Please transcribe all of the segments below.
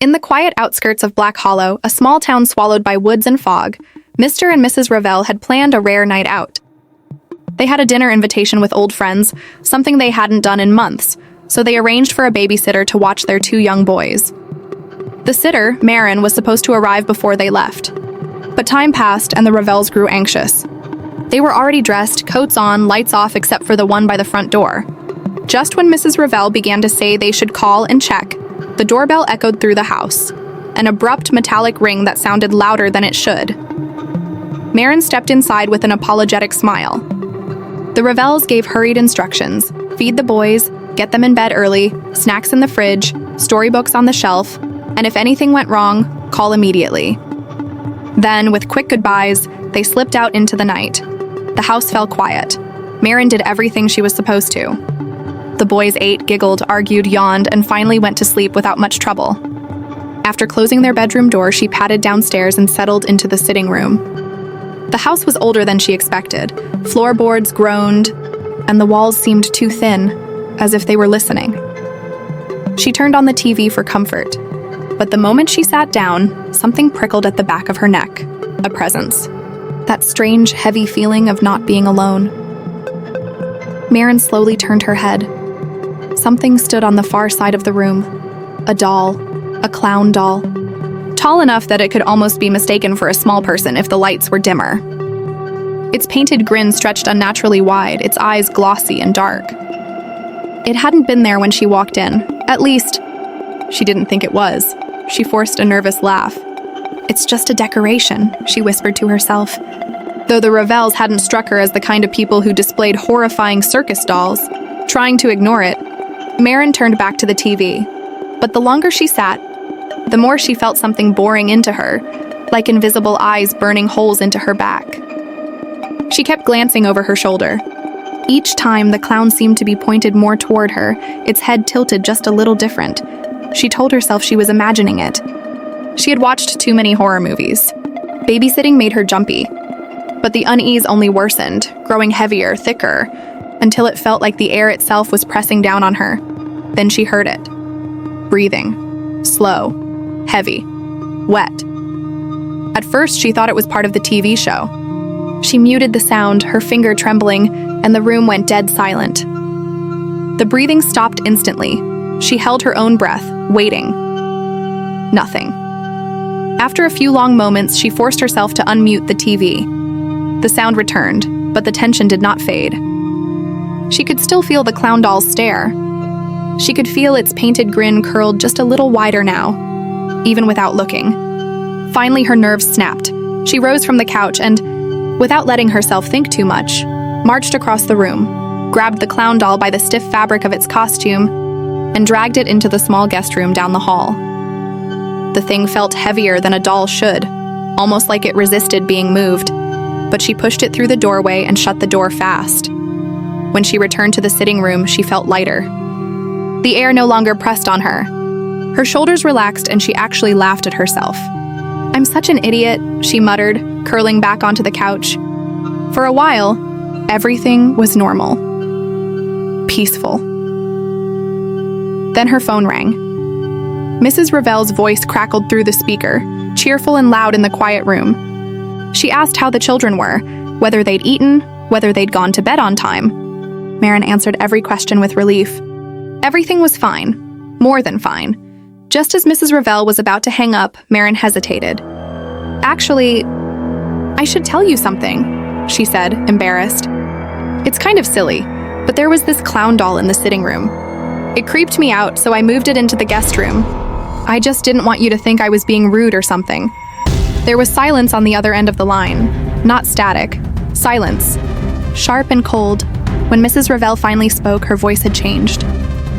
In the quiet outskirts of Black Hollow, a small town swallowed by woods and fog, Mr. and Mrs. Ravel had planned a rare night out. They had a dinner invitation with old friends, something they hadn't done in months, so they arranged for a babysitter to watch their two young boys. The sitter, Marin, was supposed to arrive before they left. But time passed and the Ravels grew anxious. They were already dressed, coats on, lights off except for the one by the front door. Just when Mrs. Ravel began to say they should call and check, the doorbell echoed through the house, an abrupt metallic ring that sounded louder than it should. Marin stepped inside with an apologetic smile. The Ravels gave hurried instructions: feed the boys, get them in bed early, snacks in the fridge, storybooks on the shelf, and if anything went wrong, call immediately. Then, with quick goodbyes, they slipped out into the night. The house fell quiet. Marin did everything she was supposed to. The boys ate, giggled, argued, yawned, and finally went to sleep without much trouble. After closing their bedroom door, she padded downstairs and settled into the sitting room. The house was older than she expected. Floorboards groaned, and the walls seemed too thin, as if they were listening. She turned on the TV for comfort, but the moment she sat down, something prickled at the back of her neck. A presence. That strange, heavy feeling of not being alone. Marin slowly turned her head. Something stood on the far side of the room. A doll. A clown doll. Tall enough that it could almost be mistaken for a small person if the lights were dimmer. Its painted grin stretched unnaturally wide, its eyes glossy and dark. It hadn't been there when she walked in. At least, she didn't think it was. She forced a nervous laugh. "It's just a decoration," she whispered to herself. Though the Ravels hadn't struck her as the kind of people who displayed horrifying circus dolls. Trying to ignore it, Marin turned back to the TV. But the longer she sat, the more she felt something boring into her, like invisible eyes burning holes into her back. She kept glancing over her shoulder. Each time, the clown seemed to be pointed more toward her, its head tilted just a little different. She told herself she was imagining it. She had watched too many horror movies. Babysitting made her jumpy. But the unease only worsened, growing heavier, thicker, until it felt like the air itself was pressing down on her. Then she heard it. Breathing. Slow. Heavy. Wet. At first, she thought it was part of the TV show. She muted the sound, her finger trembling, and the room went dead silent. The breathing stopped instantly. She held her own breath, waiting. Nothing. After a few long moments, she forced herself to unmute the TV. The sound returned, but the tension did not fade. She could still feel the clown doll's stare. She could feel its painted grin curled just a little wider now, even without looking. Finally, her nerves snapped. She rose from the couch and, without letting herself think too much, marched across the room, grabbed the clown doll by the stiff fabric of its costume, and dragged it into the small guest room down the hall. The thing felt heavier than a doll should, almost like it resisted being moved, but she pushed it through the doorway and shut the door fast. When she returned to the sitting room, she felt lighter. The air no longer pressed on her. Her shoulders relaxed and she actually laughed at herself. "I'm such an idiot," she muttered, curling back onto the couch. For a while, everything was normal. Peaceful. Then her phone rang. Mrs. Ravel's voice crackled through the speaker, cheerful and loud in the quiet room. She asked how the children were, whether they'd eaten, whether they'd gone to bed on time. Marin answered every question with relief. Everything was fine. More than fine. Just as Mrs. Ravel was about to hang up, Marin hesitated. "Actually, I should tell you something," she said, embarrassed. "It's kind of silly, but there was this clown doll in the sitting room. It creeped me out, so I moved it into the guest room. I just didn't want you to think I was being rude or something." There was silence on the other end of the line. Not static. Silence. Sharp and cold. When Mrs. Ravel finally spoke, her voice had changed.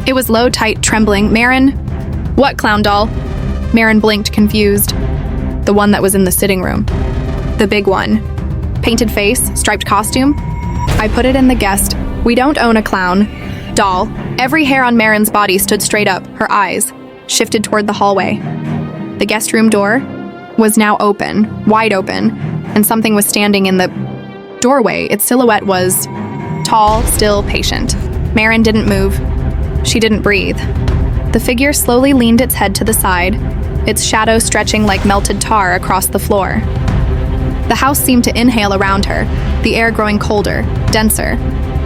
It was low, tight, trembling. "Marin?" "What clown doll?" Marin blinked, confused. "The one that was in the sitting room." "The big one. Painted face, striped costume?" "I put it in the guest. We don't own a clown. Doll." Every hair on Marin's body stood straight up, her eyes shifted toward the hallway. The guest room door was now open, wide open, and something was standing in the doorway. Its silhouette was tall, still, patient. Marin didn't move. She didn't breathe. The figure slowly leaned its head to the side, its shadow stretching like melted tar across the floor. The house seemed to inhale around her, the air growing colder, denser,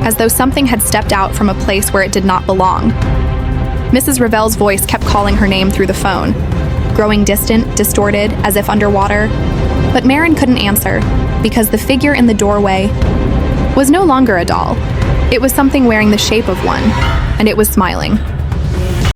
as though something had stepped out from a place where it did not belong. Mrs. Ravel's voice kept calling her name through the phone, growing distant, distorted, as if underwater. But Marin couldn't answer, because the figure in the doorway was no longer a doll. It was something wearing the shape of one, and it was smiling.